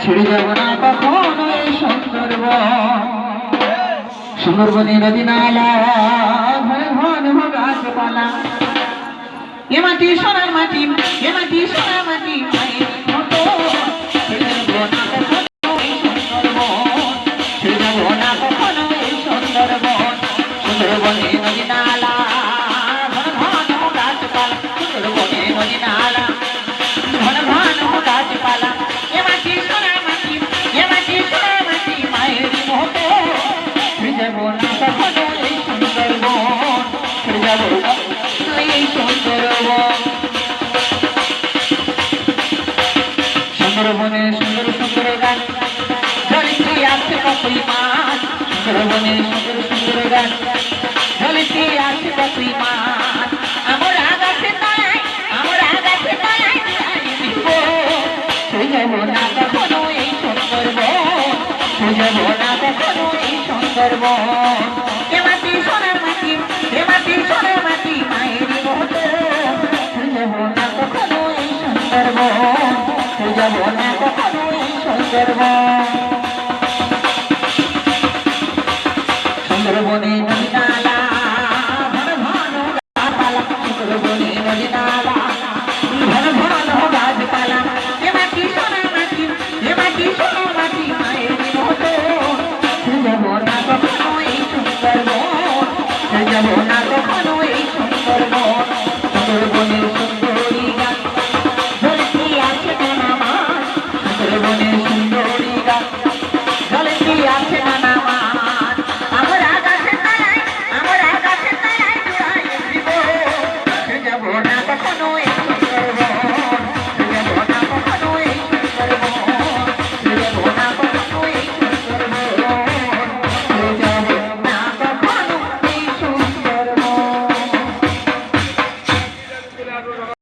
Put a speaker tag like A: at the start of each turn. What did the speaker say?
A: ছেড়ে যাব না কখনো এই সুন্দরবন। সুন্দরবনে নদী নালা ঘন ঘন গাছপালা, এ মাটি সোনার মাটি, এ মাটি সোনার মাটি, মায়ের মতো ছেড়ে যাব না কখনো এই সুন্দরবন। ছেড়ে যাব না কখনো এই সুন্দরবন। সুন্দরবনে নদী নালা ঘন ঘন গাছপালা, সুন্দরবনে নদী নালা ঘন ঘন গাছপালা, এ মাটি সোনার মাটি, এ মাটি সোনার মাটি, মায়ের মতো ছেড়ে যাব না কখনো এই সুন্দরবন। ছেড়ে যাব না এই সুন্দরবন। সুন্দরবনে সুন্দর সুন্দর গাছ, ঝলসে আছে কতই মাছ। সুন্দরবনে সুন্দর সুন্দর গাছ, ঝলসে আছে কতই মাছ। আমরা গাছে তলায়, আমরা গাছে তলায় দিব, ছেড়ে যাব না কখনো এই সুন্দরবন। ছেড়ে যাব না কখনো এই সুন্দরবন। এ মাটি সোনার মাটি, এ মাটি সোনার মাটি, মায়ের মতো ছেড়ে যাব না কখনো এই সুন্দরবন। ছেড়ে যাব না কখনো এই সুন্দরবন। সুন্দরবনে নদী নালা ঘন ঘন গাছপালা, সুন্দরবনে নদী নালা ঘন ঘন গাছপালা, এ মাটি সোনার মাটি, এ মাটি সোনার মাটি, মায়ের মতো ছেড়ে যাব না কখনো এই সুন্দরবন। ছেড়ে যাব না কখনো এই সুন্দরবন। সুন্দরবনের সুন্দরী গাছ, ঝলসে আছে কোনা মাছ। সুন্দরবনের